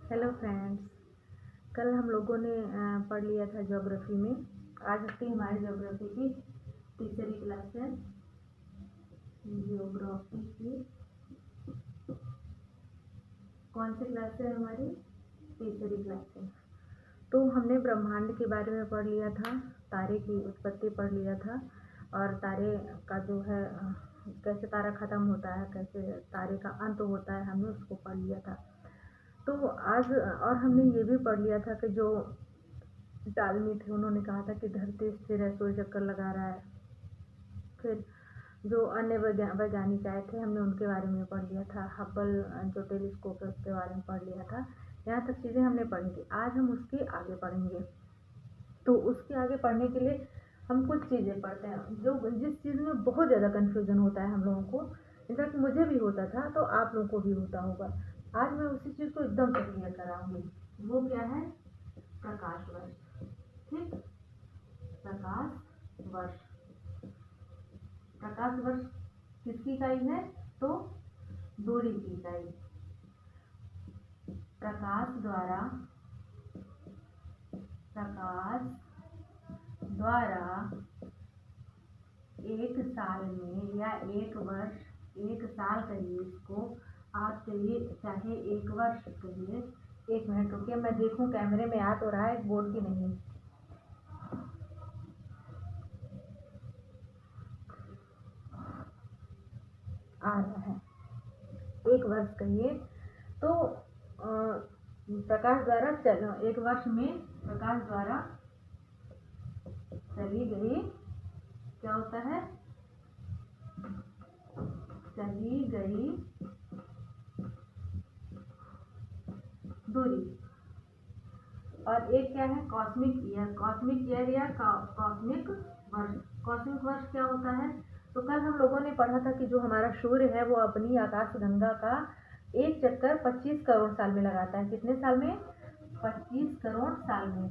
Hello friends. कल हम लोगों ने पढ़ लिया था ज्योग्राफी में। आज थी हमारी ज्योग्राफी की तीसरी क्लास है। ज्योग्राफी की कौन सी क्लास है हमारी? तीसरी क्लास है। तो हमने ब्रह्मांड के बारे में पढ़ लिया था, तारे की उत्पत्ति पढ़ लिया था और तारे का जो है कैसे तारा खत्म होता है, कैसे तारे का अंत होता है, हमने उसको पढ़ लिया था। तो आज और हमने ये भी पढ़ लिया था कि जो टालमी थे उन्होंने कहा था कि धरती स्थिर है, सूर्य चक्कर लगा रहा है। फिर जो अन्य वैज्ञानिक आए थे हमने उनके बारे में पढ़ लिया था। हब्बल जो टेलीस्कोप है उसके बारे में पढ़ लिया था। यहाँ तक चीज़ें हमने पढ़ी थी। आज हम उसके आगे पढ़ेंगे। तो उसके आगे पढ़ने के लिए हम कुछ चीज़ें पढ़ते हैं जो जिस चीज़ में बहुत ज़्यादा कन्फ्यूज़न होता है हम लोगों को। इनफैक्ट मुझे भी होता था, तो आप लोगों को भी होता होगा। आज मैं उसी चीज़ को एकदम से क्लियर कराऊंगी। वो क्या है? प्रकाश वर्ष। ठीक, प्रकाश वर्ष। प्रकाश वर्ष किसकी इकाई है? तो दूरी की इकाई। प्रकाश द्वारा एक साल में या एक वर्ष, एक साल कहिए इसको, आप कहिए चाहे एक वर्ष कहिए। एक मिनट रुकिए, मैं देखूं कैमरे में आ तो रहा है बोर्ड की नहीं। आ रहा है। एक वर्ष कहिए तो प्रकाश द्वारा एक वर्ष में प्रकाश द्वारा चली गई, क्या होता है? चली गई दूरी। और एक क्या है? Cosmic year. कॉस्मिक ईयर या कॉस्मिक वर्ष। कॉस्मिक वर्ष क्या होता है? तो कल हम लोगों ने पढ़ा था कि जो हमारा सूर्य है वो अपनी आकाशगंगा का एक चक्कर 25 करोड़ साल में लगाता है। कितने साल में? 25 करोड़ साल में।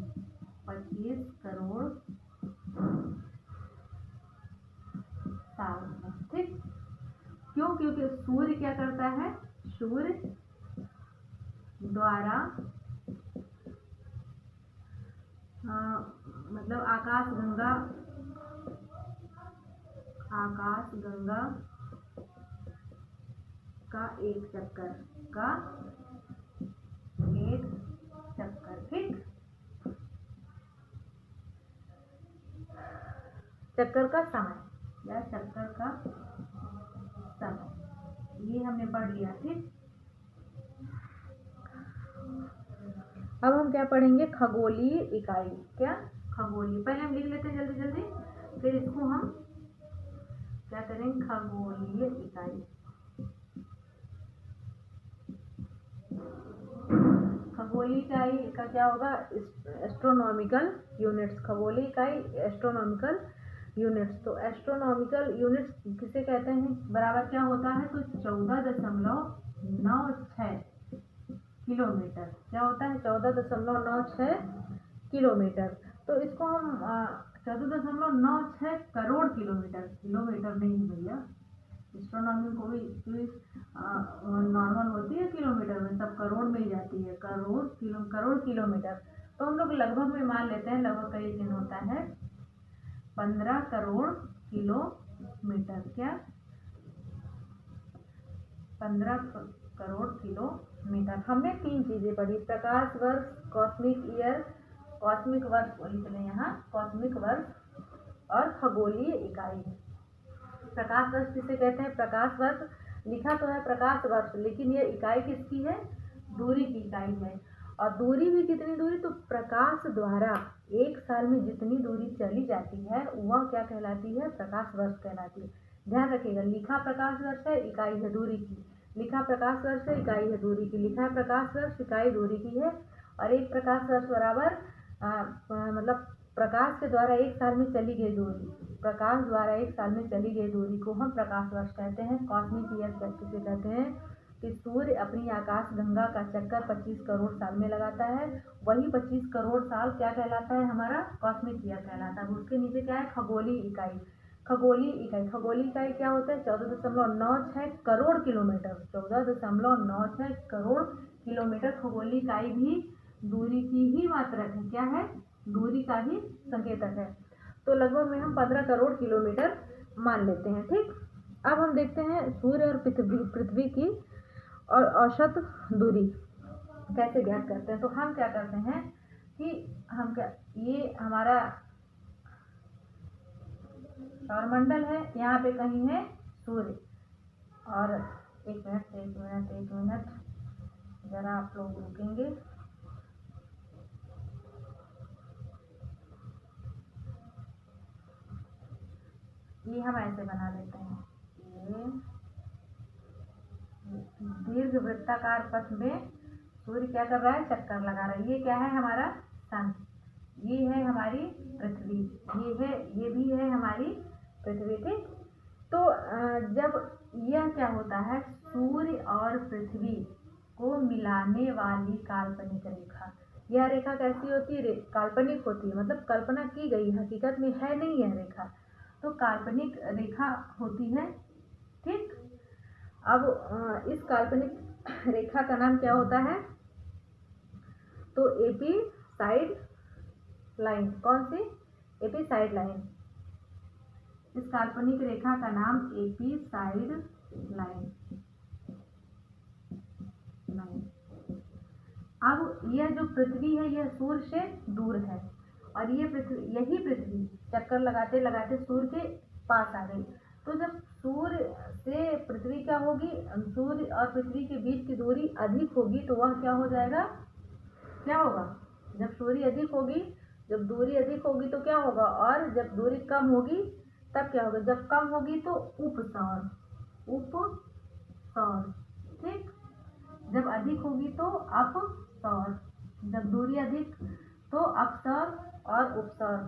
25 करोड़ साल में। ठीक, क्यों? क्योंकि सूर्य क्या करता है? सूर्य द्वारा मतलब आकाशगंगा का एक चक्कर ठीक। चक्कर का समय या चक्कर का समय, ये हमने पढ़ लिया। ठीक, अब हम क्या पढ़ेंगे? खगोलीय इकाई। क्या? खगोलीय। पहले हम लिख लेते हैं जल्दी जल्दी, फिर इसको हम क्या करेंगे? खगोलीय इकाई। खगोलीय इकाई का क्या होगा? Astronomical units. खगोलीय इकाई एस्ट्रोनॉमिकल यूनिट्स। तो एस्ट्रोनॉमिकल यूनिट्स किसे कहते हैं? बराबर क्या होता है? तो 14.96 किलोमीटर। क्या होता है? 14.96 किलोमीटर। तो इसको हम 14.96 करोड़ किलोमीटर, किलोमीटर नहीं भैया, एस्ट्रोनॉमी को भी नॉर्मल होती है किलोमीटर में, सब करोड़ में ही जाती है। करोड़ किलोमीटर। तो हम लोग लगभग में मान लेते हैं, लगभग का एक दिन होता है 15 करोड़ किलोमीटर। क्या? 15 करोड़ किलोमीटर। हमने तीन चीजें पढ़ी: प्रकाश वर्ष, कॉस्मिक ईयर, कॉस्मिक वर्ष लिख लें यहाँ, कॉस्मिक वर्ष, और खगोलीय इकाई। प्रकाश वर्ष किसे कहते हैं? प्रकाश वर्ष लिखा तो है प्रकाश वर्ष, लेकिन ये इकाई किसकी है? दूरी की इकाई है। और दूरी भी कितनी दूरी? तो प्रकाश द्वारा एक साल में जितनी दूरी चली जाती है वह क्या कहलाती है? प्रकाश वर्ष कहलाती है। ध्यान रखिएगा, लिखा प्रकाश वर्ष है, इकाई है दूरी की। लिखा प्रकाश वर्ष है, इकाई है दूरी की। लिखा है प्रकाश वर्ष, इकाई दूरी की है। और एक प्रकाश वर्ष बराबर मतलब प्रकाश के द्वारा एक साल में चली गई दूरी, प्रकाश द्वारा एक साल में चली गई दूरी को हम प्रकाश वर्ष कहते हैं। कॉस्मिक ईयर किसे कहते हैं? कि सूर्य अपनी आकाशगंगा का चक्कर 25 करोड़ साल में लगाता है। वही 25 करोड़ साल क्या कहलाता है? हमारा कॉस्मिक ईयर कहलाता है। उसके नीचे क्या है? खगोलीय इकाई। खगोलीय इकाई क्या होता है? 14.96 करोड़ किलोमीटर। 14.96 करोड़ किलोमीटर खगोलीय इकाई भी दूरी की ही मात्रक है। क्या है? दूरी का ही संकेतक है। तो लगभग में हम 15 करोड़ किलोमीटर मान लेते हैं। ठीक, अब हम देखते हैं सूर्य और पृथ्वी की और औसत दूरी कैसे ज्ञात करते हैं। तो हम क्या करते हैं कि ये हमारा सौरमंडल है, यहाँ पे कहीं है सूर्य। और एक मिनट जरा आप लोग रुकेंगे। ये हम ऐसे बना लेते हैं, ये दीर्घ वृत्ताकार पथ में सूर्य क्या कर रहा है? चक्कर लगा रहा है। ये क्या है? हमारा सन। ये है हमारी पृथ्वी, ये भी है हमारी पृथ्वी। ठीक, तो जब यह क्या होता है, सूर्य और पृथ्वी को मिलाने वाली काल्पनिक रेखा, यह रेखा कैसी होती है? काल्पनिक होती है, मतलब कल्पना की गई, हकीकत में है नहीं यह रेखा, तो काल्पनिक रेखा होती है। ठीक, अब इस काल्पनिक रेखा का नाम क्या होता है? तो एपी साइड लाइन। कौन सी? AP side line. इस काल्पनिक रेखा का नाम एपी साइड लाइन। अब यह जो पृथ्वी है यह सूर्य से दूर है, और यही पृथ्वी चक्कर लगाते लगाते सूर्य के पास आ गई। तो जब सूर्य से पृथ्वी क्या होगी, सूर्य और पृथ्वी के बीच की दूरी अधिक होगी, तो वह क्या हो जाएगा? क्या होगा? जब दूरी अधिक होगी तो क्या होगा? और जब दूरी कम होगी तब क्या होगा? जब कम होगी तो उपसौर। ठीक, जब अधिक होगी तो अपसौर, जब दूरी अधिक तो अपसौर और उपसौर।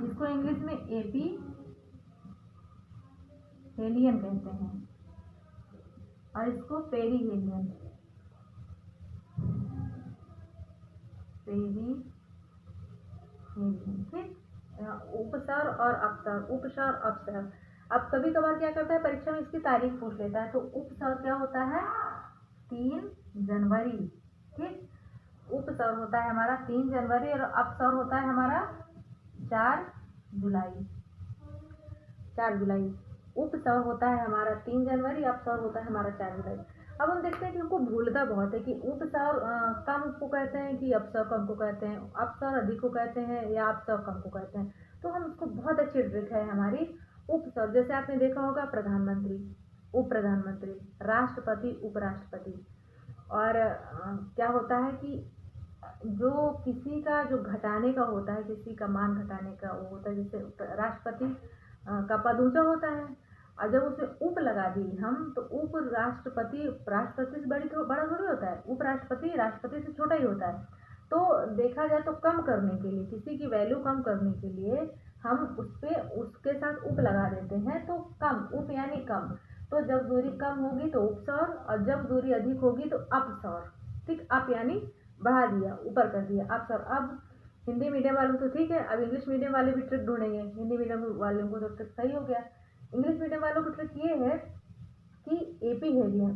इसको इंग्लिश में एपी हेलियन कहते हैं और इसको पेरीहेलियन। ठीक, उपसौर और अपसौर। अब कभी कभार क्या करता है, परीक्षा में इसकी तारीख पूछ लेता है। तो उपसौर क्या होता है? 3 जनवरी। ठीक, उपसौर होता है हमारा 3 जनवरी और अपसौर होता है हमारा 4 जुलाई। उपसौर होता है हमारा 3 जनवरी, अपसौर होता है हमारा 4 जुलाई। अब हम देखते हैं कि हमको भूलता बहुत है कि उपसौर कम को कहते हैं कि अपसौर कम को कहते हैं, अपसौर अधिक को कहते हैं या अपसौर कम को कहते हैं। तो हम उसको बहुत अच्छी ट्रिक है हमारी उपसौर। जैसे आपने देखा होगा प्रधानमंत्री, उप प्रधानमंत्री, राष्ट्रपति, उपराष्ट्रपति। और क्या होता है कि जो किसी का जो घटाने का होता है, किसी का मान घटाने का वो होता है, जैसे राष्ट्रपति का पद ऊंचा होता है, और जब उसमें उप लगा दी हम तो उप राष्ट्रपति राष्ट्रपति से बड़ा थोड़ी होता है, उपराष्ट्रपति राष्ट्रपति से छोटा ही होता है। तो देखा जाए तो कम करने के लिए, किसी की वैल्यू कम करने के लिए हम उसके साथ उप लगा देते हैं, तो कम, उप यानी कम। तो जब दूरी कम होगी तो उपसौर, और जब दूरी अधिक होगी तो अपसौर। ठीक, अप यानी बढ़ा दिया, ऊपर कर दिया, अपसौर। अब हिंदी मीडियम वालों तो ठीक है, अब इंग्लिश मीडियम वाले भी ट्रिक ढूंढेंगे। हिंदी मीडियम वालों को तो ट्रिक सही हो गया। इंग्लिश मीडियम वालों की ट्रिक ये है कि एपी हेलियन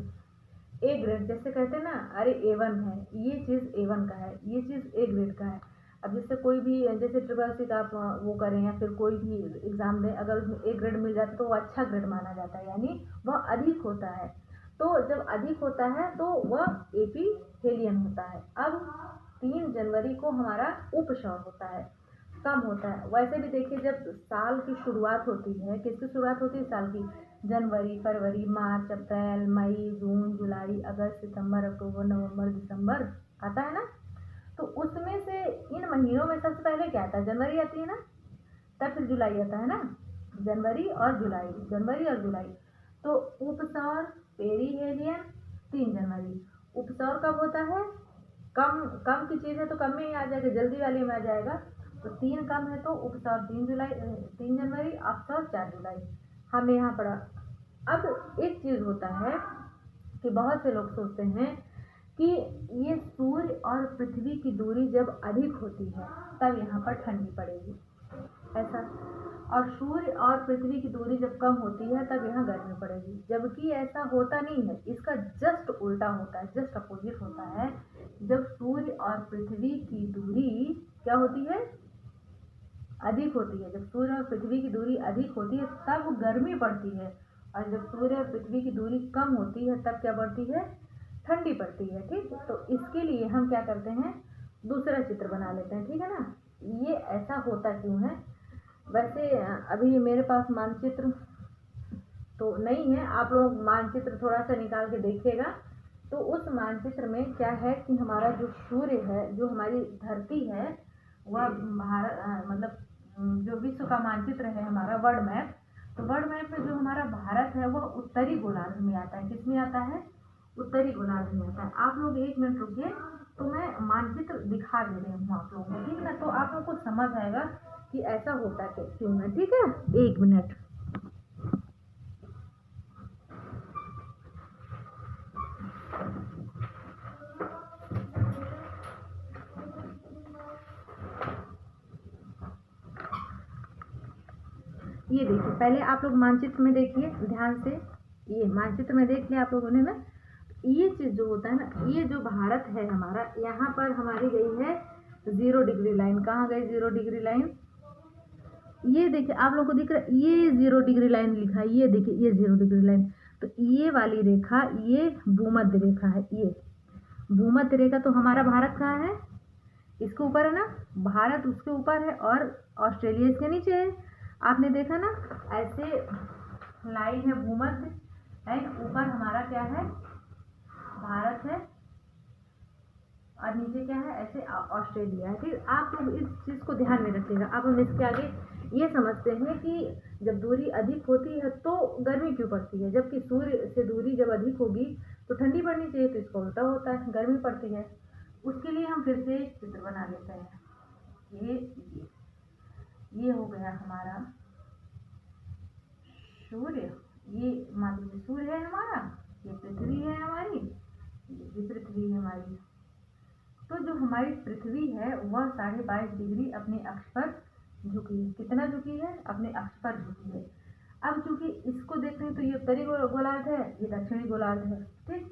ए ग्रेड, जैसे कहते हैं ना, अरे A1 है, ये चीज़ A1 का है, ये चीज़ ए ग्रेड का है। अब जैसे कोई भी, जैसे ट्रिपल का आप वो करें या फिर कोई भी एग्ज़ाम दें, अगर उसमें ए ग्रेड मिल जाता है तो वो अच्छा ग्रेड माना जाता है, यानी वह अधिक होता है। तो जब अधिक होता है तो वह एपी हेलियन होता है। अब 3 जनवरी को हमारा उपसौर होता है, कम होता है। वैसे भी देखिए, जब साल की शुरुआत होती है, किसकी शुरुआत होती है साल की? जनवरी, फरवरी, मार्च, अप्रैल, मई, जून, जुलाई, अगस्त, सितंबर, अक्टूबर, नवंबर, दिसंबर आता है ना। तो उसमें से इन महीनों में सबसे पहले क्या आता है? जनवरी आती है ना, तब फिर जुलाई आता है ना, जनवरी और जुलाई। तो उपसौर, पेरीहेलियन, 3 जनवरी। उपसौर कब होता है? कम की चीज़ है तो कम में ही आ जाएगा, जल्दी वाले में आ जाएगा। तो 3 कम है तो उपसौर 3 जनवरी, अपसौर 4 जुलाई। हमने यहाँ पढ़ा। अब एक चीज़ होता है कि बहुत से लोग सोचते हैं कि ये सूर्य और पृथ्वी की दूरी जब अधिक होती है तब यहाँ पर ठंडी पड़ेगी, ऐसा। और सूर्य और पृथ्वी की दूरी जब कम होती है तब यहाँ गर्मी पड़ेगी, जबकि ऐसा होता नहीं है, इसका जस्ट उल्टा होता है, जस्ट अपोजिट होता है। जब सूर्य और पृथ्वी की दूरी क्या होती है, अधिक होती है, जब सूर्य और पृथ्वी की दूरी अधिक होती है तब गर्मी पड़ती है, और जब सूर्य और पृथ्वी की दूरी कम होती है तब क्या बढ़ती है, ठंडी पड़ती है। ठीक, तो इसके लिए हम क्या करते हैं, दूसरा चित्र बना लेते हैं, ठीक है ना। ये ऐसा होता क्यों है, वैसे अभी मेरे पास मानचित्र तो नहीं है, आप लोग मानचित्र थोड़ा सा निकाल के देखिएगा। तो उस मानचित्र में क्या है कि हमारा जो सूर्य है, जो हमारी धरती है, वह भारत मतलब जो विश्व का मानचित्र है हमारा वर्ल्ड मैप, तो वर्ल्ड मैप में जो हमारा भारत है वह उत्तरी गोलार्ध में आता है। किस में आता है, उत्तरी गोलार्ध में आता है। आप लोग 1 मिनट रुकिए, तो मैं मानचित्र दिखा दे रही हूँ आप लोगों को, ठीक ना, तो आप लोग को समझ आएगा कि ऐसा होता क्यों है, ठीक है। 1 मिनट। ये देखिए, पहले आप लोग मानचित्र में देखिए ध्यान से, ये मानचित्र में देख लिया आप लोगों ने ना। ये चीज़ जो होता है ना, ये जो भारत है हमारा, यहाँ पर हमारी गई है 0 डिग्री लाइन। कहाँ गई 0 डिग्री लाइन, ये देखिए आप लोगों को दिख रहा है, ये 0 डिग्री लाइन लिखा है, ये देखिए ये 0 डिग्री लाइन। तो ये वाली रेखा ये भूमध्य रेखा है, ये भूमध्य रेखा। तो हमारा भारत कहाँ है, इसके ऊपर है ना, भारत उसके ऊपर है और ऑस्ट्रेलिया इसके नीचे है। आपने देखा ना, ऐसे लाइन है भूमध्य लाइन, ऊपर हमारा क्या है, भारत है, और नीचे क्या है, ऐसे ऑस्ट्रेलिया है। फिर आप लोग इस चीज़ को ध्यान में रखिएगा। अब हम इसके आगे ये समझते हैं कि जब दूरी अधिक होती है तो गर्मी क्यों पड़ती है, जबकि सूर्य से दूरी जब अधिक होगी तो ठंडी पड़नी चाहिए, तो इसका उल्टा होता है, गर्मी पड़ती है। उसके लिए हम फिर से एक चित्र बना लेते हैं। ये हो गया हमारा सूर्य, ये मान लीजिए सूर्य है हमारा, ये पृथ्वी है हमारी, ये पृथ्वी है हमारी। तो जो हमारी पृथ्वी है वह 22.5 डिग्री अपने अक्ष पर झुकी है। कितना झुकी है, अपने अक्ष पर झुकी है। अब चूंकि इसको देख रहे हैं तो ये उत्तरी गोलार्ध है, ये दक्षिणी गोलार्ध है, ठीक।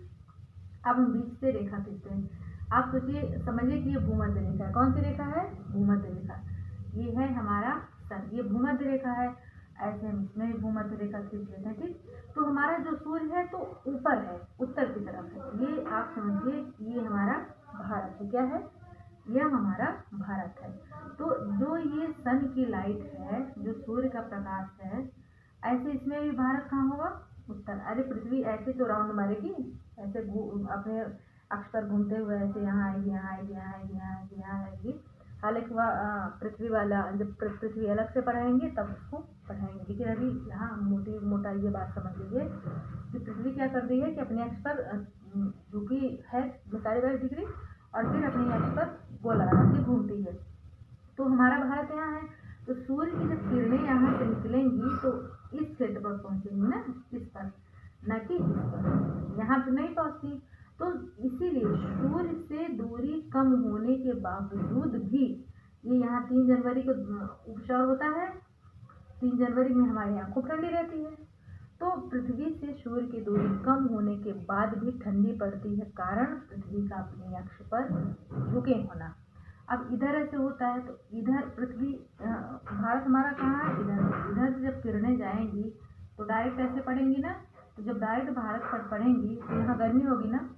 अब हम बीच से रेखा खींचते हैं। आप सोचिए, समझिए कि ये भूमध्य रेखा है। कौन सी रेखा है, भूमध्य रेखा। ये है हमारा सन, ये भूमध्य रेखा है। ऐसे हम इसमें भी भूमध्य रेखा खींच लेते हैं, ठीक। तो हमारा जो सूर्य है तो ऊपर है, उत्तर की तरफ है। ये आप समझिए, ये हमारा भारत है। क्या है, यह हमारा भारत है। तो जो ये सन की लाइट है, जो सूर्य का प्रकाश है, ऐसे इसमें भी भारत कहाँ होगा, उत्तर। अरे पृथ्वी ऐसे तो राउंड मारेगी, ऐसे अपने अक्ष पर घूमते हुए ऐसे यहाँ आएगी, यहाँ आएगी, यहाँ आएगी, यहाँ आएगी, यहाँ आएगी। हालांकि वह पृथ्वी वाला जब पृथ्वी अलग से पढ़ाएंगे तब उसको पढ़ाएंगे, लेकिन अभी यहाँ मोटा ये बात समझ लीजिए कि पृथ्वी क्या कर रही है कि अपने अक्ष पर झुकी है 22.5 डिग्री, और फिर अपने अक्ष पर गोलार्ध से घूमती है। तो हमारा भारत यहाँ है, तो सूर्य की जब किरणें यहाँ से निकलेंगी तो इस क्षेत्र पर पहुँचेंगी ना, इस पर, न कि इस पर, यहाँ पर नहीं पहुँचती। तो इसीलिए सूर्य से दूरी कम होने के बावजूद भी ये यहाँ 3 जनवरी को उपसौर होता है, 3 जनवरी में हमारे यहाँ खूब ठंडी रहती है। तो पृथ्वी से सूर्य की दूरी कम होने के बाद भी ठंडी पड़ती है, कारण पृथ्वी का अपने अक्ष पर झुके होना। अब इधर ऐसे होता है, तो इधर पृथ्वी भारत हमारा कहाँ है, इधर से जब किरणें जाएंगी तो डायरेक्ट ऐसे पड़ेंगी ना, तो जब डायरेक्ट भारत पर पड़ेंगी तो यहाँ गर्मी होगी ना।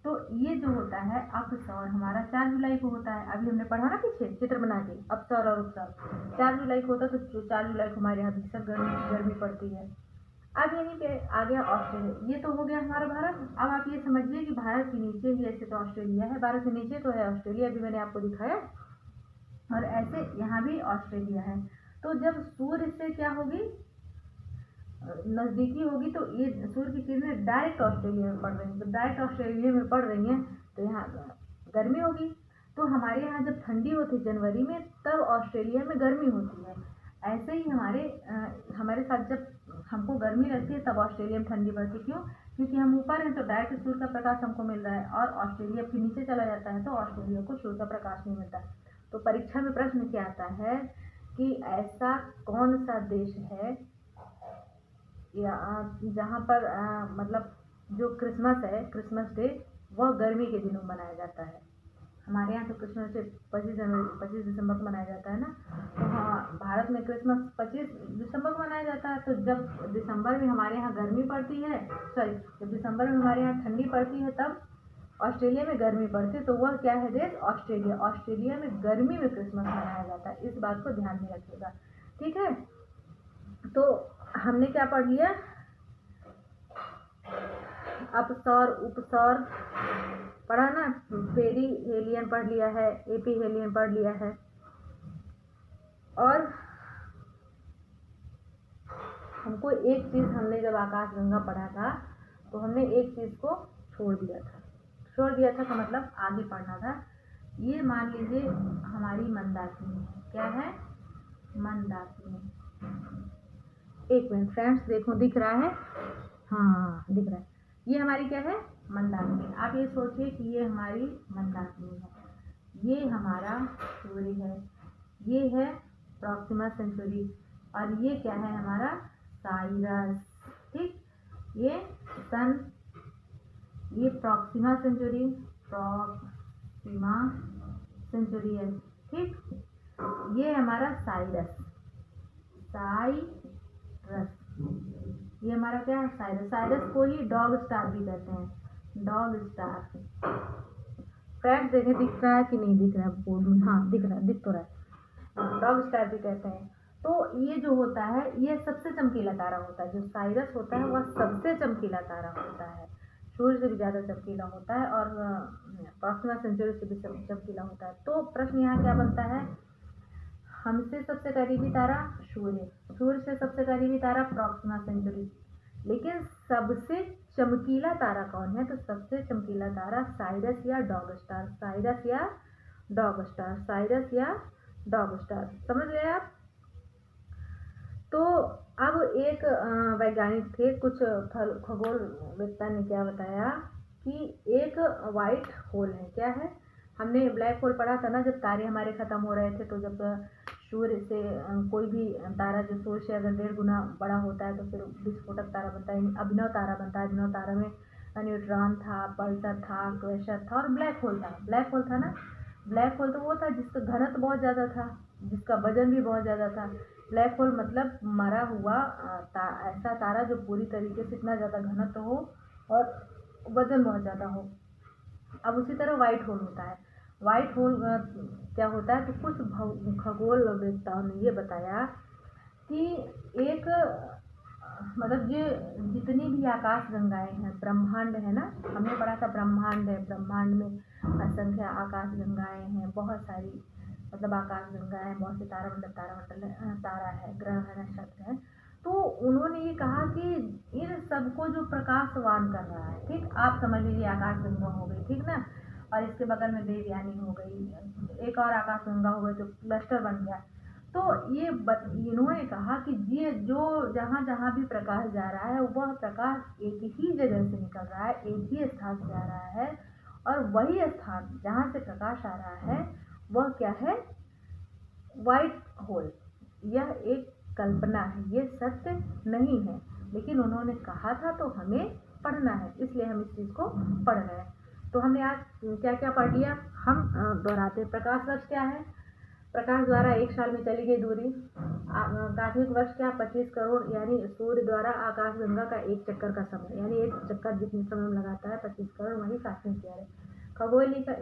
तो ये जो होता है अपसौर हमारा 4 जुलाई को होता है। अभी हमने पढ़ा ना पीछे चित्र बना के, अपसौर और उपसौर 4 जुलाई को होता है। तो 4 जुलाई को हमारे यहाँ भीषण गर्मी पड़ती है। अब यहीं पे आ गया ऑस्ट्रेलिया। ये तो हो गया हमारा भारत। अब आप ये समझिए कि भारत के नीचे ही ऐसे तो ऑस्ट्रेलिया है, भारत के नीचे तो है ऑस्ट्रेलिया, भी मैंने आपको दिखाया, और ऐसे यहाँ भी ऑस्ट्रेलिया है। तो जब सूर्य से क्या होगी, नज़दीकी होगी, तो ये सूर्य की किरणें डायरेक्ट ऑस्ट्रेलिया में पड़ रही हैं। तो डायरेक्ट ऑस्ट्रेलिया में पड़ रही हैं तो यहाँ गर्मी होगी। तो हमारे यहाँ जब ठंडी होती है जनवरी में, तब ऑस्ट्रेलिया में गर्मी होती है। ऐसे ही हमारे साथ जब हमको गर्मी लगती है तब ऑस्ट्रेलिया में ठंडी पड़ती है। क्यों, क्योंकि हम ऊपर हैं तो डायरेक्ट सूर्य का प्रकाश हमको मिल रहा है, और ऑस्ट्रेलिया फिर नीचे चला जाता है तो ऑस्ट्रेलिया को सूर्य का प्रकाश नहीं मिलता। तो परीक्षा में प्रश्न क्या आता है कि ऐसा कौन सा देश है या जहाँ पर मतलब जो क्रिसमस है, क्रिसमस डे, वह गर्मी के दिनों मनाया जाता है। हमारे यहाँ तो क्रिसमस डे 25 दिसंबर को मनाया जाता है ना। तो हाँ, भारत में क्रिसमस 25 दिसंबर को मनाया जाता है। तो जब दिसंबर में हमारे यहाँ गर्मी पड़ती है, जब दिसंबर में हमारे यहाँ ठंडी पड़ती है, तब ऑस्ट्रेलिया में गर्मी पड़ती है। तो वह क्या है देश? ऑस्ट्रेलिया। ऑस्ट्रेलिया में गर्मी में क्रिसमस मनाया जाता है, इस बात को ध्यान में रखिएगा, ठीक है। तो हमने क्या पढ़ लिया? अपसौर उपसौर पढ़ा ना, पेरीहेलियन पढ़ लिया है, एपीहेलियन पढ़ लिया है। और हमको एक चीज़, हमने जब आकाशगंगा पढ़ा था तो हमने एक चीज़ को छोड़ दिया था का मतलब आगे पढ़ना था। ये मान लीजिए हमारी मंदाकिनी है, क्या है? मंदाकिनी। एक मिनट फ्रेंड्स, देखो दिख रहा है? हाँ दिख रहा है। ये हमारी क्या है? मंदाकिनी। आप ये सोचिए कि ये हमारी मंदाकिनी है, ये हमारा सूर्य है, ये है प्रॉक्सिमा सेंचुरी, और ये क्या है? हमारा साइरस, ठीक। ये सन, ये प्रॉक्सिमा सेंचुरी है, ठीक। ये हमारा साइरस, ये हमारा क्या है? साइरस को ही डॉग स्टार भी कहते हैं, डॉग स्टार। फ्रेंड्स देखें दिख रहा है कि नहीं दिख रहा है बोर्ड में? हाँ दिख रहा है, दिख तो रहा है। डॉग स्टार भी कहते हैं। तो ये जो होता है, ये सबसे चमकीला तारा होता है। जो साइरस होता है वह सबसे चमकीला तारा होता है, सूर्य से भी ज़्यादा चमकीला होता है, और प्रॉक्सिमा सेंचुरी से भी चमकीला होता है। तो प्रश्न यहाँ क्या बनता है? हमसे सबसे करीबी तारा सूर्य से सबसे करीबी तारा प्रॉक्सिमा सेंचुरी, लेकिन सबसे चमकीला तारा कौन है? तो सबसे चमकीला तारा साइरस या डॉग स्टार, साइरस या डॉग स्टार। समझ गए आप? तो अब एक वैज्ञानिक थे, कुछ खगोलवेत्ता ने क्या बताया कि एक वाइट होल है। क्या है? हमने ब्लैक होल पढ़ा था ना, जब तारे हमारे ख़त्म हो रहे थे, तो जब सूर्य से कोई भी तारा जो सूर्य से अगर 1.5 गुना बड़ा होता है तो फिर विस्फोटक तारा बनता है, अभिनव तारा बनता है। अभिनव तारा में न्यूट्रॉन था, पल्सर था, क्वेसर था, और ब्लैक होल था ना। ब्लैक होल तो वो था जिसका घनत्व बहुत ज़्यादा था, जिसका वजन भी बहुत ज़्यादा था। ब्लैक होल मतलब मरा हुआ ऐसा तारा जो पूरी तरीके से इतना ज़्यादा घनत्व हो और वजन बहुत ज़्यादा हो। अब उसी तरह वाइट होल होता है। वाइट होल क्या होता है? तो कुछ खगोलवेत्ताओं ने ये बताया कि एक मतलब ये जितनी भी आकाश गंगाएं हैं, ब्रह्मांड है ना, हमने पढ़ा था ब्रह्मांड है, ब्रह्मांड में असंख्य आकाश गंगाएं हैं, बहुत सारी मतलब आकाश गंगाएं, बहुत से तारामंडल तारा है, ग्रह है, नक्षत्र है। तो उन्होंने ये कहा कि इन सबको जो प्रकाशवान कर रहा है, ठीक, आप समझ लीजिए आकाश गंगा हो गई, ठीक ना, और इसके बगल में देवयानी हो गई, एक और आकाश गंगा हो गई, तो क्लस्टर बन गया। तो ये इन्होंने कहा कि ये जो जहाँ जहाँ भी प्रकाश जा रहा है वह प्रकाश एक ही जगह से निकल रहा है, एक ही स्थान से आ रहा है, और वही स्थान जहाँ से प्रकाश आ रहा है वह क्या है? White hole. यह एक कल्पना है, ये सत्य नहीं है, लेकिन उन्होंने कहा था तो हमें पढ़ना है, इसलिए हम इस चीज़ को पढ़ रहे हैं। तो हमने आज क्या क्या पढ़ लिया? हम दोहराते। प्रकाश वर्ष क्या है? प्रकाश द्वारा एक साल में चली गई दूरी। काल्पनिक वर्ष क्या? 25 करोड़, यानी सूर्य द्वारा आकाशगंगा का एक चक्कर का समय, यानी एक चक्कर जितने समय लगाता है 25 करोड़, वही काल्पनिक ईयर है।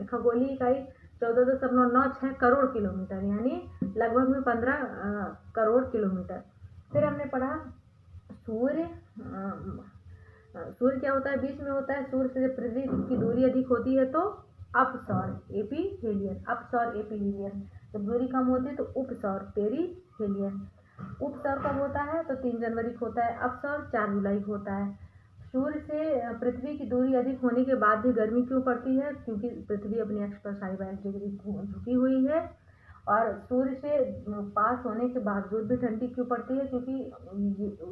खगोलीय इकाई 14.96 करोड़ किलोमीटर, यानी लगभग में 15 करोड़ किलोमीटर। फिर हमने पढ़ा सूर्य क्या होता है? बीच में होता है। सूर्य से पृथ्वी की दूरी अधिक होती है तो अपसौर एपीहीलियन, जब दूरी कम होती है तो उपसौर पेरीहेलियन। उपसौर कब होता है? तो 3 जनवरी को होता है। अपसौर 4 जुलाई को होता है। सूर्य से पृथ्वी की दूरी अधिक होने के बाद भी गर्मी क्यों पड़ती है? क्योंकि पृथ्वी अपने अक्ष पर 42 डिग्री झुकी हुई है, और सूर्य से पास होने के बावजूद भी ठंडी क्यों पड़ती है? क्योंकि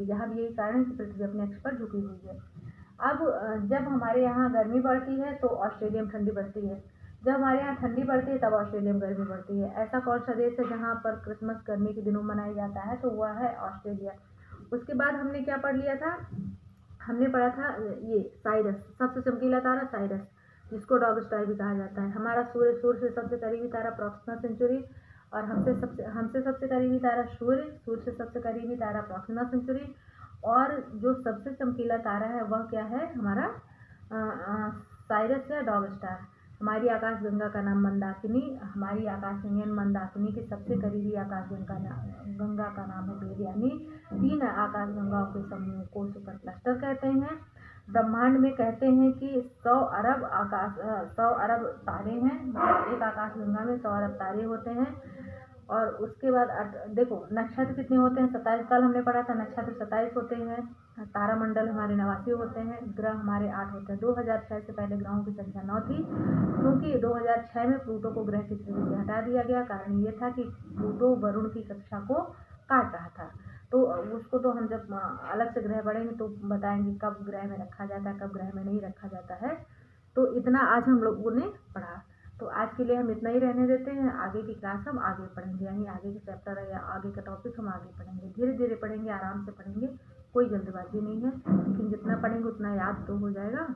यहाँ भी यही कारण है कि पृथ्वी अपने अक्ष पर झुकी हुई है। अब जब हमारे यहाँ गर्मी बढ़ती है तो ऑस्ट्रेलिया में ठंडी बढ़ती है, जब हमारे यहाँ ठंडी बढ़ती है तब ऑस्ट्रेलिया में गर्मी बढ़ती है। ऐसा कौन सा देश है जहाँ पर क्रिसमस गर्मी के दिनों मनाया जाता है? तो वह है ऑस्ट्रेलिया। उसके बाद हमने क्या पढ़ लिया था? हमने पढ़ा था ये साइरस, सबसे चमकीला तारा साइरस, जिसको डॉग स्टार भी कहा जाता है। हमारा सूर्य से सबसे करीबी तारा प्रॉक्सिमा सेंचुरी, और हमसे सबसे करीबी तारा सूर्य से सबसे करीबी तारा प्रॉक्सिमा सेंचुरी, और जो सबसे चमकीला तारा है वह क्या है? हमारा साइरस या डॉग स्टार। हमारी आकाशगंगा का नाम मंदाकिनी, हमारी आकाशगंगा मंदाकिनी के सबसे करीबी गंगा का नाम है देवयानी। 3 आकाशगंगाओं के समूह को सुपर क्लस्टर कहते हैं। ब्रह्मांड में कहते हैं कि 100 अरब तारे हैं, मतलब एक आकाशगंगा में 100 अरब तारे होते हैं। और उसके बाद देखो नक्षत्र कितने होते हैं? 27। कल हमने पढ़ा था नक्षत्र 27 होते हैं। तारामंडल हमारे 89 होते हैं। ग्रह हमारे 8 होते हैं। 2006 से पहले ग्रहों की संख्या 9 थी, क्योंकि 2006 में प्लूटो को ग्रह की श्रेणी से हटा दिया गया। कारण ये था कि प्लूटो वरुण की कक्षा को काट रहा था। तो उसको तो हम जब अलग से ग्रह पढ़ेंगे तो बताएंगे कब ग्रह में रखा जाता है, कब ग्रह में नहीं रखा जाता है। तो इतना आज हम लोगों ने पढ़ा। तो आज के लिए हम इतना ही रहने देते हैं। आगे की क्लास हम आगे पढ़ेंगे, यानी आगे के चैप्टर या आगे का टॉपिक हम आगे पढ़ेंगे। धीरे धीरे पढ़ेंगे, आराम से पढ़ेंगे, कोई जल्दबाजी नहीं है, लेकिन जितना पढ़ेंगे उतना याद तो हो जाएगा।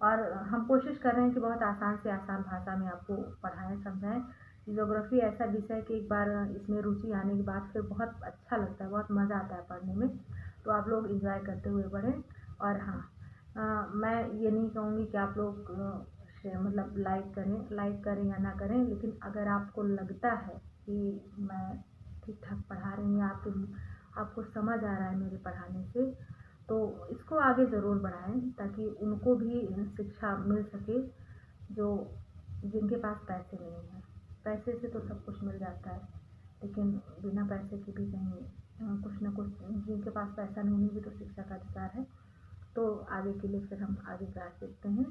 और हम कोशिश कर रहे हैं कि बहुत आसान से आसान भाषा में आपको पढ़ाएं, समझाएं। ज्योग्राफी ऐसा विषय है कि एक बार इसमें रुचि आने के बाद फिर बहुत अच्छा लगता है, बहुत मज़ा आता है पढ़ने में। तो आप लोग इंजॉय करते हुए पढ़ें। और हाँ, मैं ये नहीं कहूँगी कि आप लोग मतलब लाइक करें या ना करें, लेकिन अगर आपको लगता है कि मैं ठीक ठाक पढ़ा रही हूँ, आपको समझ आ रहा है मेरे पढ़ाने से, तो इसको आगे ज़रूर बढ़ाएं, ताकि उनको भी शिक्षा मिल सके जो जिनके पास पैसे नहीं हैं। पैसे से तो सब कुछ मिल जाता है, लेकिन बिना पैसे के भी कहीं कुछ ना कुछ, जिनके पास पैसा नहीं, उन्हें भी तो शिक्षा का अधिकार है। तो आगे के लिए फिर हम आगे क्लास देखते हैं।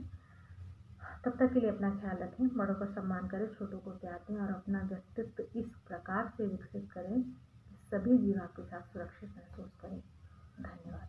तब तक के लिए अपना ख्याल रखें, बड़ों का सम्मान करें, छोटों को प्यार दें, और अपना व्यक्तित्व इस प्रकार से विकसित करें कि सभी जीव आपके साथ सुरक्षित महसूस करें। धन्यवाद।